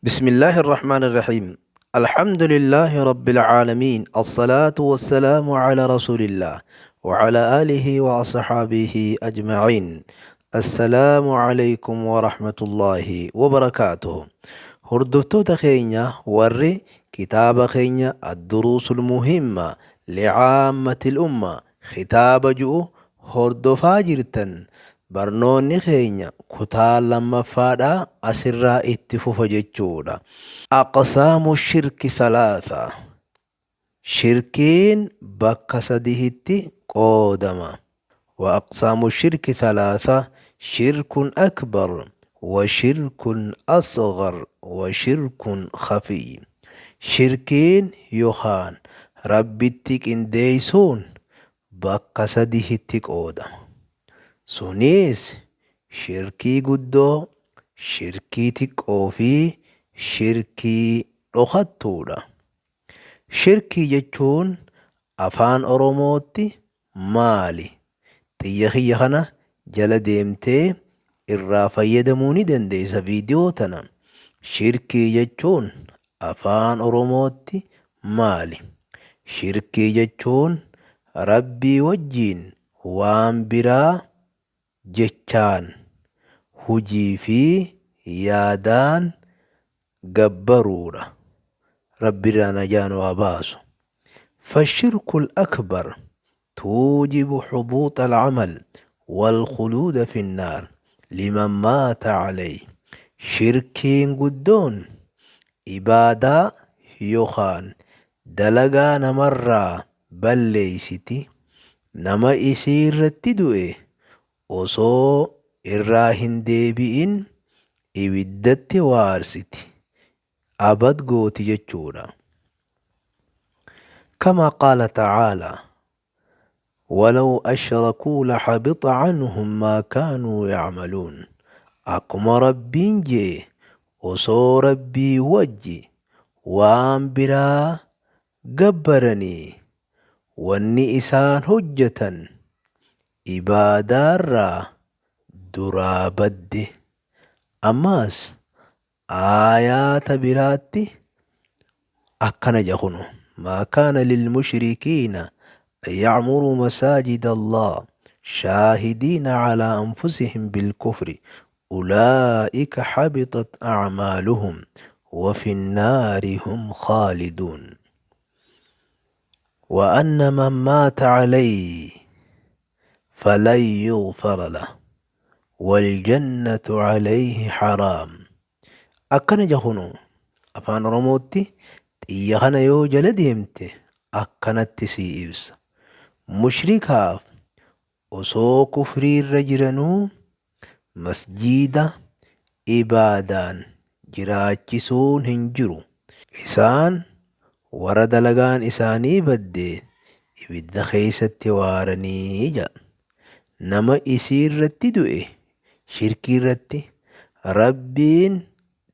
بسم الله الرحمن الرحيم. الحمد لله رب العالمين، الصلاة والسلام على رسول الله وعلى آله وأصحابه أجمعين. السلام عليكم ورحمة الله وبركاته. هردفتو تخينيا وري كتاب خينيا الدروس المهمة لعامة الأمة خطاب جو هردفا جرتن barnoonni keenya kutaa lammaffaadha asirraa itti fufa jechuudha. Aqsaamu shirki thalaatha. Shirkiin bakka sadihitti qoodama. وأقسام الشرك ثلاثة: شرك أكبر وشرك أصغر وشرك خفي. شركين يوخان ربتك انديسون بك سديهتك قودم. سونيس shirkii guddoo, shirkii xiqqoo fi shirkii dhokattuudha. Shirkii jechuun afaan Oromootti maali? Xiyya kiyya kana jala deemtee irraa fayyadamuu ni dandeessa viidiyoo tana. Shirkii jechuun afaan Oromootti maali? Shirkii jechuun Rabbii wajjiin waan biraa jechaan, hujii fi yaadaan gabbaruudha. ربي نجان واباسو. فالشرك الأكبر توجب حبوط العمل والخلود في النار لمن مات عليه. شركين قدون إبادة يخان دلقان مرة بل ليستي نما إسير تدوئه osoo irraa hin deebi'in ibiddatti waarsiti, abad gooti jechuudha. كما قال تعالى: ولو أشركوا لحبط عنهم ما كانوا يعملون. أكما ربين جي osoo rabbii wajji waan biraa gabbaranii wanni isaan hojjetan ibaadaarraa duraa badde. Ammaas aayaata biraatti akkana jedhunu: ما كان للمشركين أن يعمروا مساجد الله شاهدين على أنفسهم بالكفر أولئك حبطت أعمالهم وفي النار هم خالدون. وأن من مات عليه فلن يغفر له والجنة عليه حرام. أكن جهنو أفان رموتي تيهنا يو جلديمتي أكنت تسيبس مشركاف osoo kufrii irra jiranuu masjiida ibaadaan jiraachisuun hin jiru. Isaan warra dalagaan isaanii baddee ibidda keessatti waaranii jedha. Nama isii irratti du'e shirkii irratti rabbiin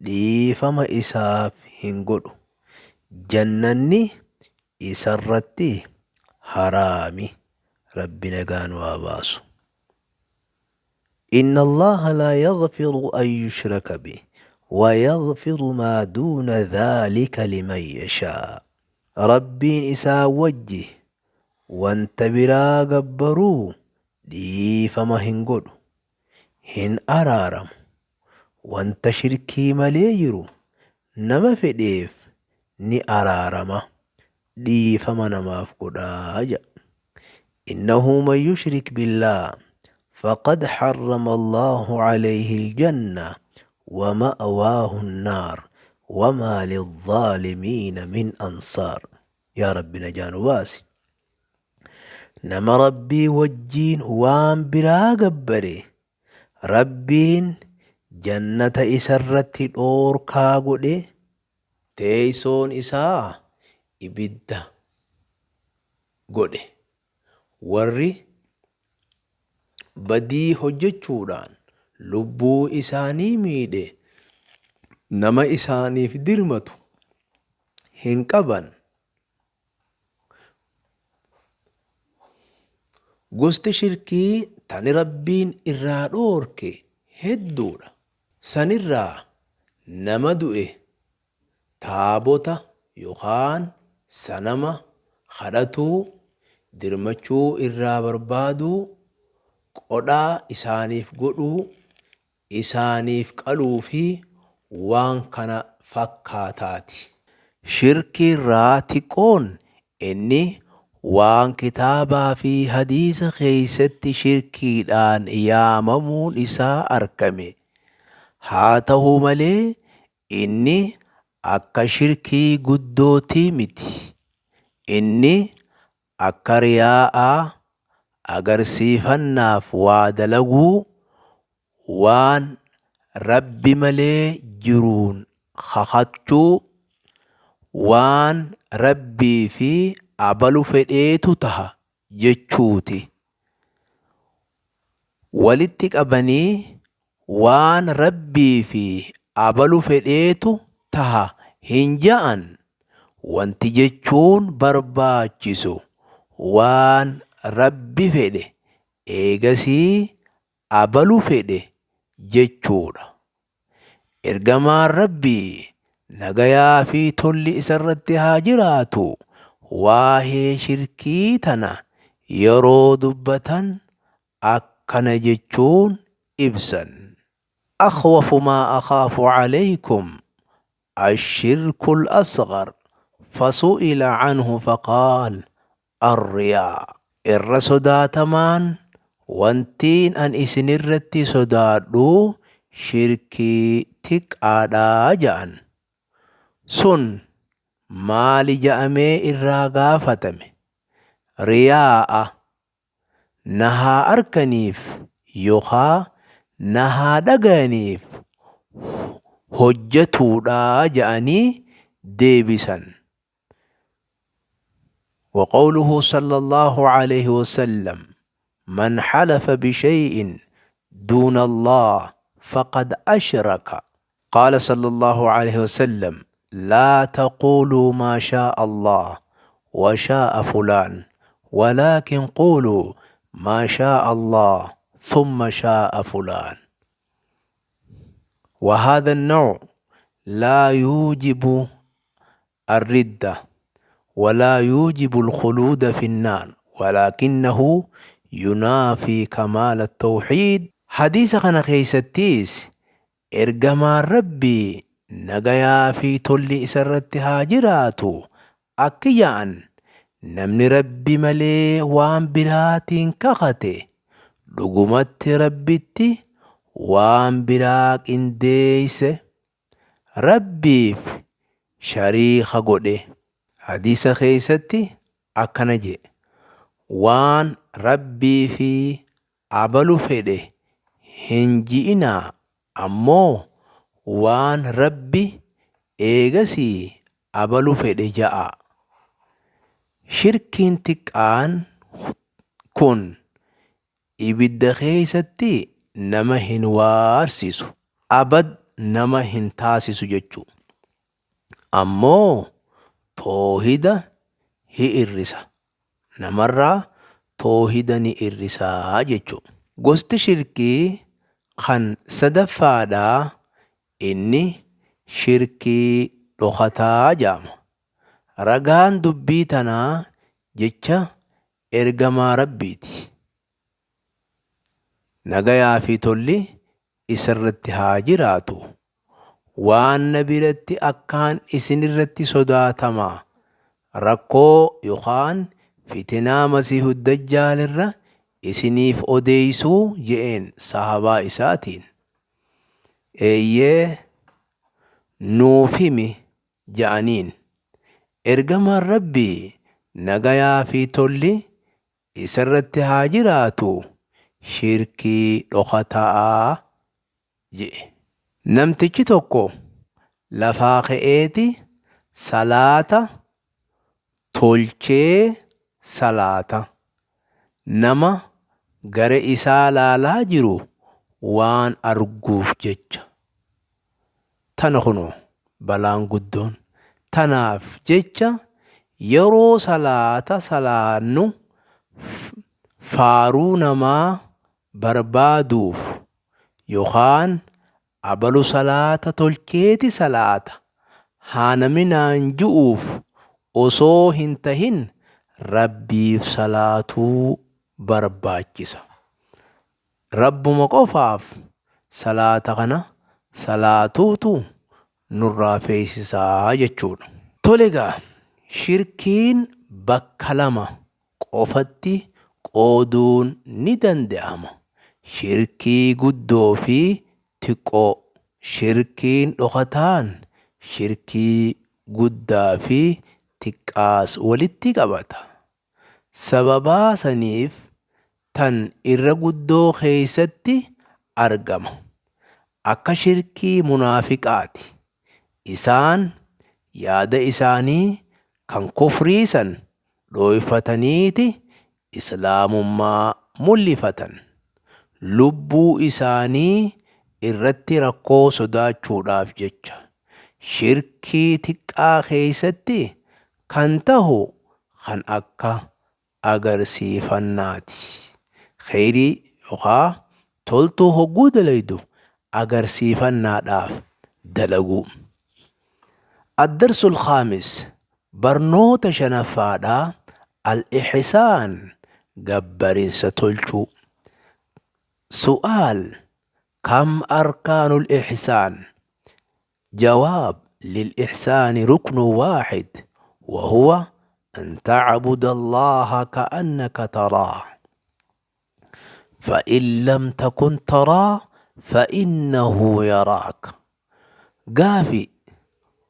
dhiifama isaaf hin godhu. Jannanni isarratti haraami. ربي نجان واباسو. إن الله لا يغفر أن يشرك به ويغفر ما دون ذلك لمن يشاء. ربي إسا وجه وانت برا قبرو دي فما هنقول هن أرارم وانت شركي مليجرو نما في ديف ني أرارم دي فما نما فقدا. إنه من يشرك بالله فقد حرم الله عليه الجنة ومأواه النار وما للظالمين من أنصار. يا رب نجان واسي. نما ربي وجين وان برا قبري ربين جنة إسرت الأور كاقودي تيسون إسا إبدا قودي. warri badii hojjechuudhaan lubbuu isaanii miidhe nama isaaniif dirmatu hin qaban. Gosti shirkii tani rabbiin irraa dhoorke hedduudha. Sanirraa nama du'e taabota yookaan sanama kadhatuu, dirmachuu irraa barbaaduu, qodhaa isaaniif godhuu, isaaniif qaluu fi waan kana fakkaataati. Shirkii irraa xiqqoon inni waan kitaabaa fi hadiisa keessatti shirkiidhaan yaamamuun isaa argame. Haa ta'u malee inni akka shirkii guddootii miti. Inni akka riyaa'aa, agarsiifannaaf waa dalaguu, waan Rabbi malee jiruun kakachuu, waan Rabbii fi abalu fedheetu taha jechuuti. Walitti qabanii waan Rabbii fi abalu fedheetu taha hin ja'an. Wanti jechuun barbaachisu waan Rabbi fedhe eegasii abalu fedhe jechuudha. Ergamaan Rabbii nagayaa fi tolli isarratti haa jiraatu waa'ee shirkii tana yeroo dubbatan akkana jechuun ibsan. أخوف ما أخاف عليكم الشرك الأصغر فسئل عنه فقال الرياء. إر صداتمان وانتين أن إسنرتي صدادو شركي تك آدا جان سن مالي جأمي إراغا فتمي رياء نها أركنيف يوخا نها دغانيف هجتو دا جاني ديبسا. وقوله صلى الله عليه وسلم من حلف بشيء دون الله فقد أشرك. قال صلى الله عليه وسلم لا تقولوا ما شاء الله وشاء فلان ولكن قولوا ما شاء الله ثم شاء فلان. وهذا النوع لا يوجب الردة ولا يوجب الخلود في النار ولكنه ينافي كمال التوحيد. حديث خنا خيستيس إرجما ربي نجايا في تولي إسرت هاجراتو أكيان نمني ربي ملي وان براتين كخته لقمت ربيتي وان براك انديس ربي شريخ قده. حديث خيستي أكنجي وان ربي في عبلو فده هنجينا أمو وان ربي إيغسي عبلو فده جاء. شركين تكان كن ibidda keessatti nama hin waarsisu abad nama hin taasisu jechuu ammoo toohida hi irrisa namarraa toohida ni irrisaa jechuu. Gosti shirkii kan sadaffaadhaa inni shirkii dhokataa jaama. Ragaan dubbii tanaa jecha ergamaa Rabbiiti. Nagayaa fi tolli isarratti haa jiraatu. Waan nabiratti akkaan isinirratti sodaatamaa rakkoo yookaan fitinaa masiihu dajjaalirra isiniif odeeysuu je'een sahabaa isaatiin. Eeyyee nuuf himi ja'aniin. Ergamaan Rabbii nagayaa fi tolli isarratti haa jiraatu shirkii dhokataa jedhe. Namtichi tokko lafaa ka'eeti salaata tolchee salaata nama gara isaa laalaa jiru waan arguuf jecha. Tana kunoo balaan guddoon. Tanaaf jecha yeroo salaata salaannu faaruu namaa barbaaduuf yookaan abalu salaata tolcheeti salaata haanaminaan ju'uuf osoo hin tahin rabbiif salaatuu barbaachisa. Rabbuma qofaaf salaata kana salaatuutu nurraa feesisaa jechuudha. Tolegaa shirkiin bakka lama qofatti qooduun ni danda'ama. Shirkii guddoo fi xiqqoo. Shirkiin dhokataan shirkii guddaa fi xiqqaas walitti qabata. Sababaa saniif tan irra guddoo keessatti argama. Akka shirkii munaafiqaati. Isaan yaada isaanii kan kufriisan dhooyfataniiti islaamummaa mul'ifatan. Lubbuu isaanii irratti rakkoo sodaachuudhaaf jecha shirkii xiqqaa keessatti kan tahu kan akka agarsiifannaati. Kheyrii yookaan toltuu hogguu dalaydu agarsiifannaadhaaf dalagu. Addarsul khaamis barnoota shanaffaadhaa al-ihsaan gabbariinsa tolchuu. Su'aal كم أركان الإحسان؟ جواب للإحسان ركن واحد وهو أن تعبد الله كأنك تراه فإن لم تكن تراه فإنه يراك. قافي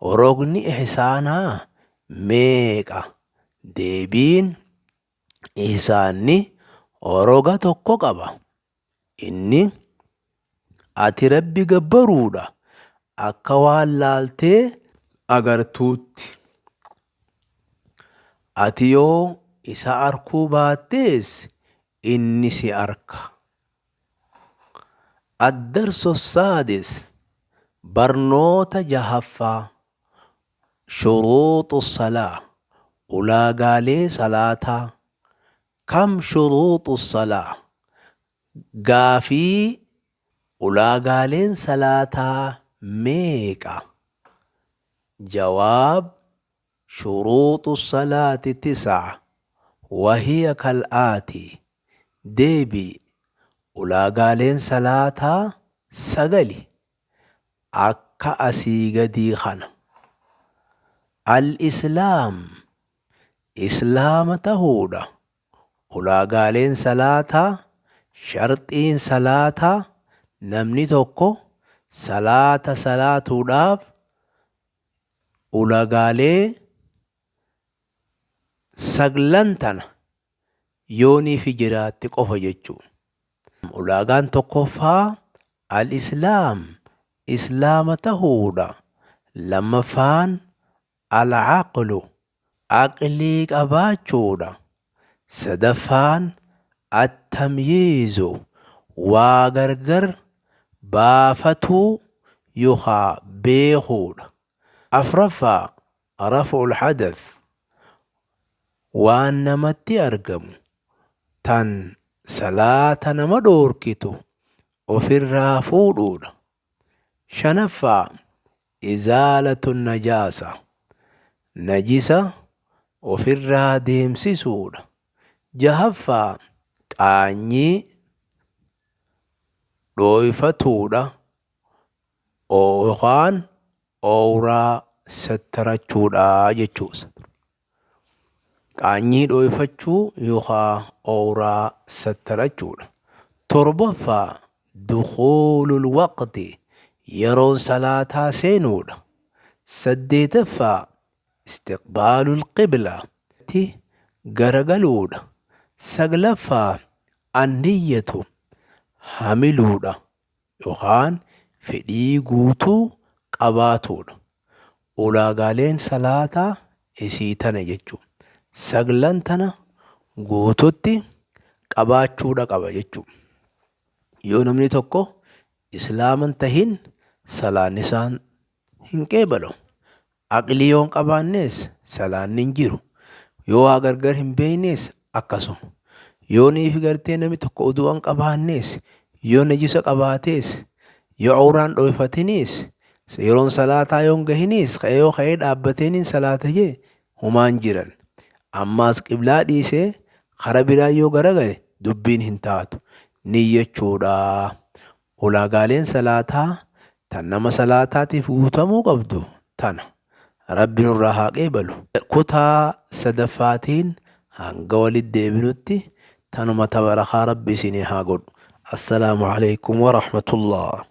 ركن إحسانا ميكا ديبين إحساني ركتو قبا إني ati rabbi gabbaruudha akka waan laaltee agartuutti. Ati yoo isa arkuu baattees inni si arka. Addarsu saadis barnoota jahaffaa shuruuxu salaa ulaagaalee salaataa. Kam shuruuxu salaa gaafii ulaagaaleen salaataa meeqa? Jawaab shuruuxu salaati tis'a wahiya kal'aati. Deebii ulaagaaleen salaataa sagali akka asii gadii kana. Al-islaam islaama tahuudha. Ulaagaaleen salaataa sharxiin salaataa namni tokko salaata salaatuudhaaf ulaagaalee saglan tana yooniif jiraatti qofa jechuudha. Ulaagaan tokkoffaa al-islaam islaama tahuudha. Lammaffaan al-aqlu aqlii qabaachuudha. Sadaffaan at-tamyiizu waa gargar baafatuu yookaa beekuudha. Afraffaa raf'ul hadath waan namatti argamu tan salaata nama dhoorkitu ofirraa fuudhuudha. Shanaffaa izaalatu najaasa najisa ofirraa deemsisuudha. Jahaffaa qaanyii dhooyfatuudha yookaan ooraa sattarachuudha jechuudha. Qaanyii dhooyfachuu yookaan ooraa sattarachuudha. Torbaffaa dukhuulul waqti yeroon salaataa seenuudha. Saddeetaffaa istiqbaalul qiblaa garagaluudha. Saglaffaa anniyyatu hamiluudha yookaan fedhii guutuu qabaatuudha. Ulaagaaleen salaataa isii tana jechuudha. Saglan tana guututti qabaachuudha qaba jechuudha. Yoo namni tokko islaaman tahin salaan isaan hin qeebalu. Aqlii yoon qabaannes salaanni hin jiru. Yoo waa gargar hin beeynes akkasuma. Yoo niif gartee namni tokko uduu hin qabaannes yoo najisa qabaates yoo awraan dhooyfatinis Yeroon salaataa yoon gahinis yoo ka'ee dhaabbateeniin salaata jee humaan jiran. Ammaas qiblaa dhiisee kara biraa yoo garagale dubbiin hin taatu niyyachuudha. Ulaagaaleen salaataa tan nama salaataatiif guutamuu qabdu tana. Rabbi nurraa haa qeebalu. Kutaa sadaffaatiin hanga walitti deebinutti tanuma tabarakaa Rabbi isinii haa godhu. Assalaamu alaykum wa rahmatullah.